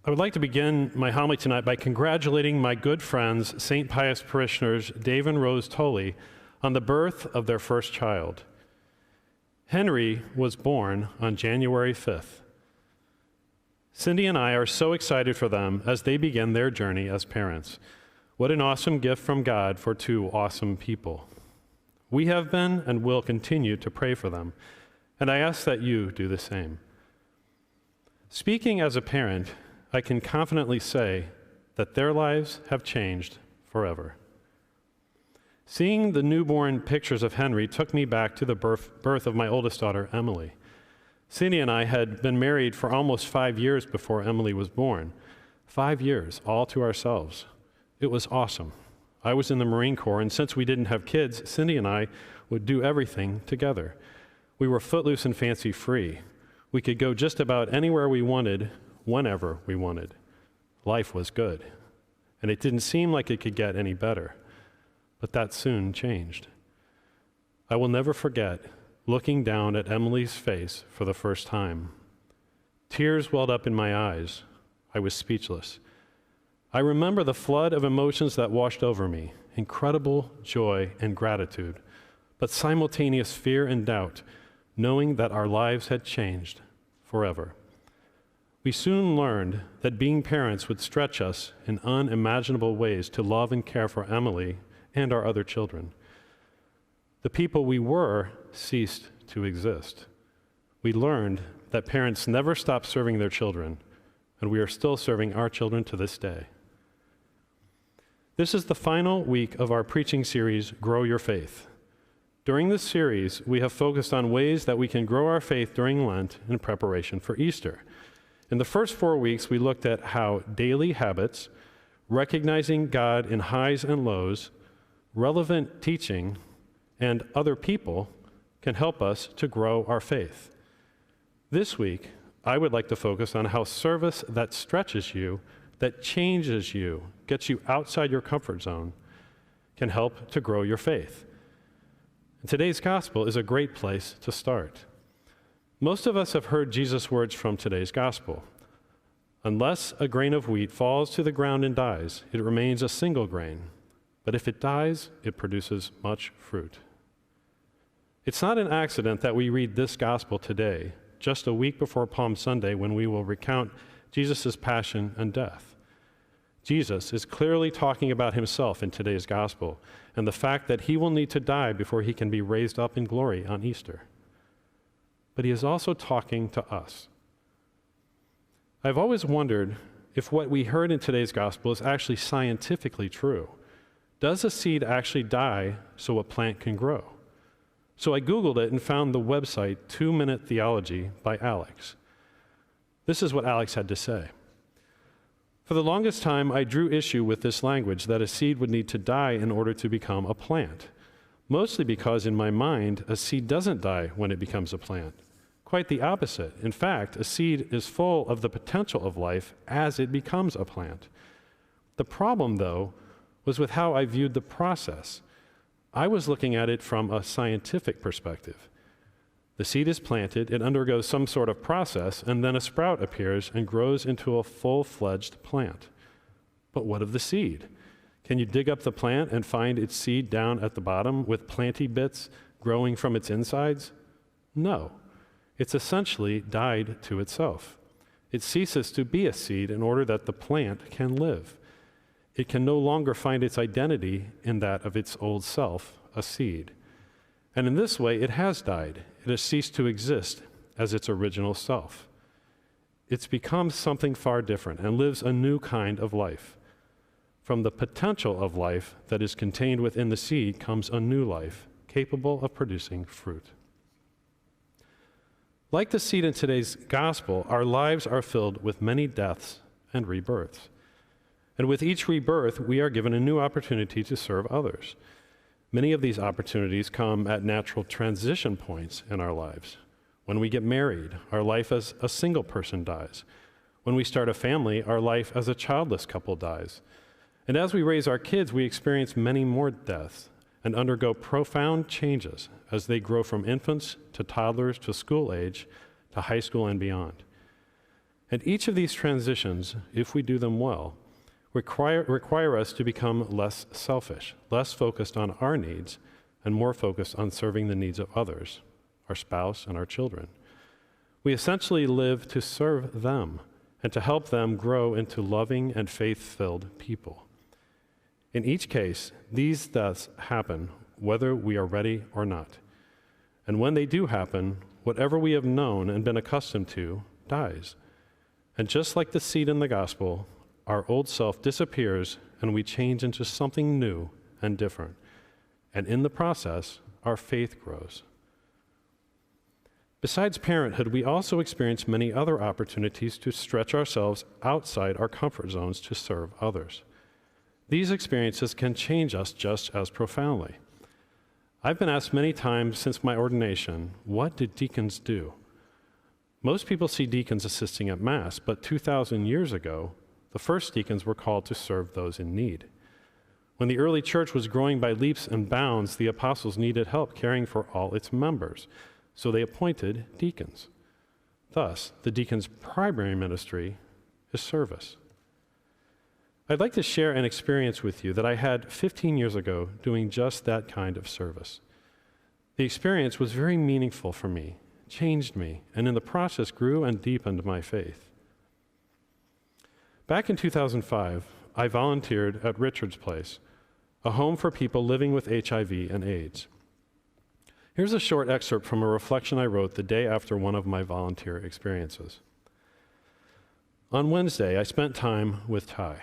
I would like to begin my homily tonight by congratulating my good friends, St. Pius parishioners Dave and Rose Tolley, on the birth of their first child. Henry was born on January 5th. Cindy and I are so excited for them as they begin their journey as parents. What an awesome gift from God for two awesome people. We have been and will continue to pray for them, and I ask that you do the same. Speaking as a parent, I can confidently say that their lives have changed forever. Seeing the newborn pictures of Henry took me back to the birth of my oldest daughter, Emily. Cindy and I had been married for almost 5 years before Emily was born. 5 years, all to ourselves. It was awesome. I was in the Marine Corps, and since we didn't have kids, Cindy and I would do everything together. We were footloose and fancy-free. We could go just about anywhere we wanted, whenever we wanted. Life was good, and it didn't seem like it could get any better. But that soon changed. I will never forget looking down at Emily's face for the first time. Tears welled up in my eyes. I was speechless. I remember the flood of emotions that washed over me, incredible joy and gratitude, but simultaneous fear and doubt, knowing that our lives had changed forever. We soon learned that being parents would stretch us in unimaginable ways to love and care for Emily and our other children. The people we were ceased to exist. We learned that parents never stop serving their children, and we are still serving our children to this day. This is the final week of our preaching series, Grow Your Faith. During this series, we have focused on ways that we can grow our faith during Lent in preparation for Easter. In the first 4 weeks, we looked at how daily habits, recognizing God in highs and lows, relevant teaching, and other people can help us to grow our faith. This week, I would like to focus on how service that stretches you, that changes you, gets you outside your comfort zone, can help to grow your faith. And today's gospel is a great place to start. Most of us have heard Jesus' words from today's gospel. Unless a grain of wheat falls to the ground and dies, it remains a single grain. But if it dies, it produces much fruit. It's not an accident that we read this gospel today, just a week before Palm Sunday, when we will recount Jesus' passion and death. Jesus is clearly talking about himself in today's gospel and the fact that he will need to die before he can be raised up in glory on Easter. But he is also talking to us. I've always wondered if what we heard in today's gospel is actually scientifically true. Does a seed actually die so a plant can grow? So I Googled it and found the website 2 Minute Theology by Alex. This is what Alex had to say. For the longest time, I drew issue with this language that a seed would need to die in order to become a plant, mostly because in my mind, a seed doesn't die when it becomes a plant. Quite the opposite. In fact, a seed is full of the potential of life as it becomes a plant. The problem, though, was with how I viewed the process. I was looking at it from a scientific perspective. The seed is planted, it undergoes some sort of process, and then a sprout appears and grows into a full-fledged plant. But what of the seed? Can you dig up the plant and find its seed down at the bottom with planty bits growing from its insides? No. It's essentially died to itself. It ceases to be a seed in order that the plant can live. It can no longer find its identity in that of its old self, a seed. And in this way, it has died. It has ceased to exist as its original self. It's become something far different and lives a new kind of life. From the potential of life that is contained within the seed comes a new life, capable of producing fruit. Like the seed in today's gospel, our lives are filled with many deaths and rebirths. And with each rebirth, we are given a new opportunity to serve others. Many of these opportunities come at natural transition points in our lives. When we get married, our life as a single person dies. When we start a family, our life as a childless couple dies. And as we raise our kids, we experience many more deaths and undergo profound changes as they grow from infants to toddlers to school age to high school and beyond. And each of these transitions, if we do them well, require us to become less selfish, less focused on our needs, and more focused on serving the needs of others, our spouse and our children. We essentially live to serve them and to help them grow into loving and faith-filled people. In each case, these deaths happen whether we are ready or not. And when they do happen, whatever we have known and been accustomed to dies. And just like the seed in the gospel, our old self disappears and we change into something new and different. And in the process, our faith grows. Besides parenthood, we also experience many other opportunities to stretch ourselves outside our comfort zones to serve others. These experiences can change us just as profoundly. I've been asked many times since my ordination, what did deacons do? Most people see deacons assisting at Mass, but 2,000 years ago, the first deacons were called to serve those in need. When the early church was growing by leaps and bounds, the apostles needed help caring for all its members, so they appointed deacons. Thus, the deacon's primary ministry is service. I'd like to share an experience with you that I had 15 years ago doing just that kind of service. The experience was very meaningful for me, changed me, and in the process grew and deepened my faith. Back in 2005, I volunteered at Richard's Place, a home for people living with HIV and AIDS. Here's a short excerpt from a reflection I wrote the day after one of my volunteer experiences. On Wednesday, I spent time with Ty.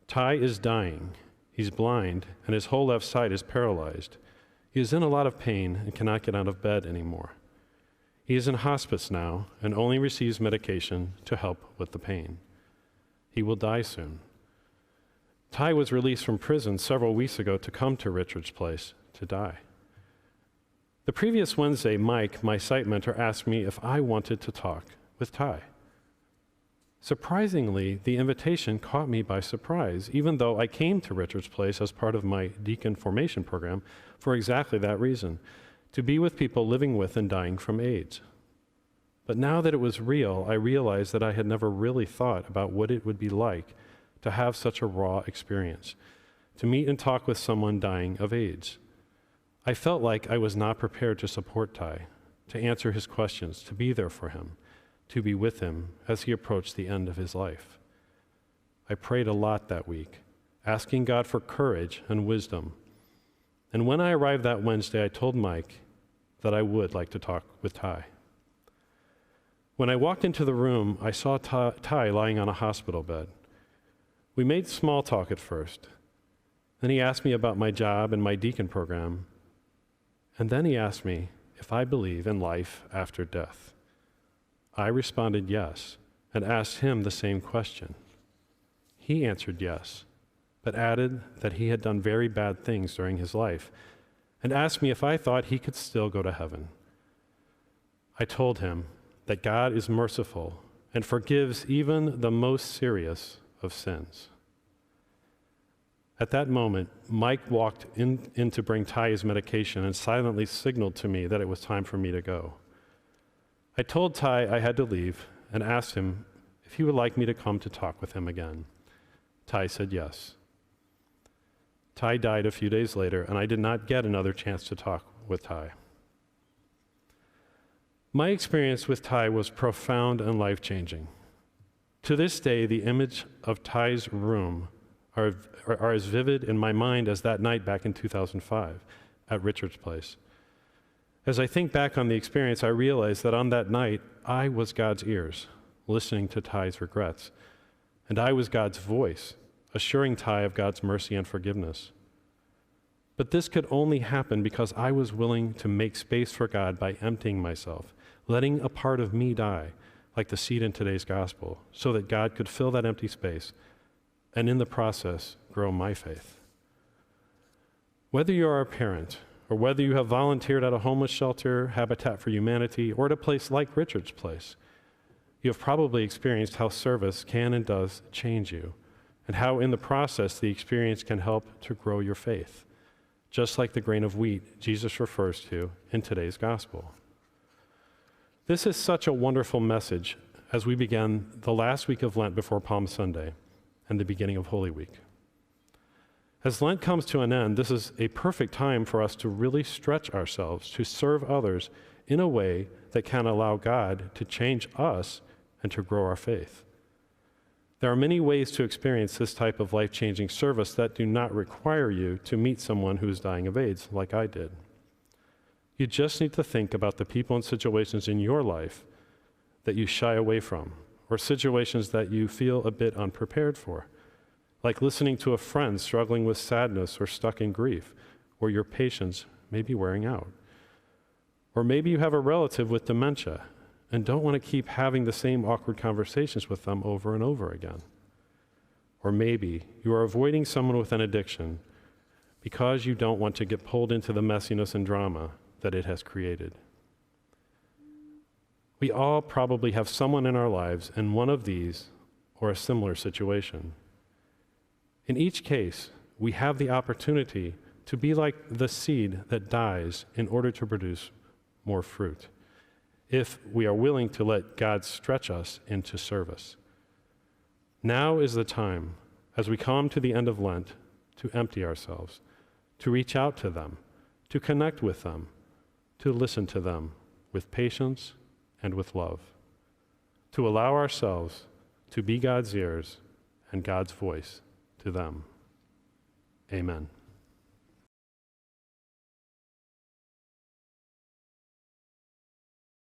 Ty is dying. He's blind, and his whole left side is paralyzed. He is in a lot of pain and cannot get out of bed anymore. He is in hospice now and only receives medication to help with the pain. He will die soon. Ty was released from prison several weeks ago to come to Richard's Place to die. The previous Wednesday, Mike, my site mentor, asked me if I wanted to talk with Ty. Surprisingly, the invitation caught me by surprise, even though I came to Richard's Place as part of my Deacon formation program for exactly that reason, to be with people living with and dying from AIDS. But now that it was real, I realized that I had never really thought about what it would be like to have such a raw experience, to meet and talk with someone dying of AIDS. I felt like I was not prepared to support Ty, to answer his questions, to be there for him, to be with him as he approached the end of his life. I prayed a lot that week, asking God for courage and wisdom. And when I arrived that Wednesday, I told Mike that I would like to talk with Ty. When I walked into the room, I saw Ty lying on a hospital bed. We made small talk at first. Then he asked me about my job and my deacon program. And then he asked me if I believe in life after death. I responded yes, and asked him the same question. He answered yes, but added that he had done very bad things during his life, and asked me if I thought he could still go to heaven. I told him that God is merciful and forgives even the most serious of sins. At that moment, Mike walked in to bring Ty his medication and silently signaled to me that it was time for me to go. I told Ty I had to leave and asked him if he would like me to come to talk with him again. Ty said yes. Ty died a few days later, and I did not get another chance to talk with Ty. My experience with Ty was profound and life-changing. To this day, the image of Ty's room are as vivid in my mind as that night back in 2005 at Richard's Place. As I think back on the experience, I realize that on that night, I was God's ears, listening to Ty's regrets, and I was God's voice, assuring Ty of God's mercy and forgiveness. But this could only happen because I was willing to make space for God by emptying myself, letting a part of me die, like the seed in today's gospel, so that God could fill that empty space and in the process grow my faith. Whether you are a parent, or whether you have volunteered at a homeless shelter, Habitat for Humanity, or at a place like Richard's Place, you have probably experienced how service can and does change you, and how in the process the experience can help to grow your faith, just like the grain of wheat Jesus refers to in today's gospel. This is such a wonderful message as we began the last week of Lent before Palm Sunday and the beginning of Holy Week. As Lent comes to an end, this is a perfect time for us to really stretch ourselves to serve others in a way that can allow God to change us and to grow our faith. There are many ways to experience this type of life-changing service that do not require you to meet someone who is dying of AIDS, like I did. You just need to think about the people and situations in your life that you shy away from, or situations that you feel a bit unprepared for, like listening to a friend struggling with sadness or stuck in grief, where your patience may be wearing out. Or maybe you have a relative with dementia and don't want to keep having the same awkward conversations with them over and over again. Or maybe you are avoiding someone with an addiction because you don't want to get pulled into the messiness and drama that it has created. We all probably have someone in our lives in one of these or a similar situation. In each case, we have the opportunity to be like the seed that dies in order to produce more fruit, if we are willing to let God stretch us into service. Now is the time, as we come to the end of Lent, to empty ourselves, to reach out to them, to connect with them, to listen to them with patience and with love, to allow ourselves to be God's ears and God's voice to them. Amen.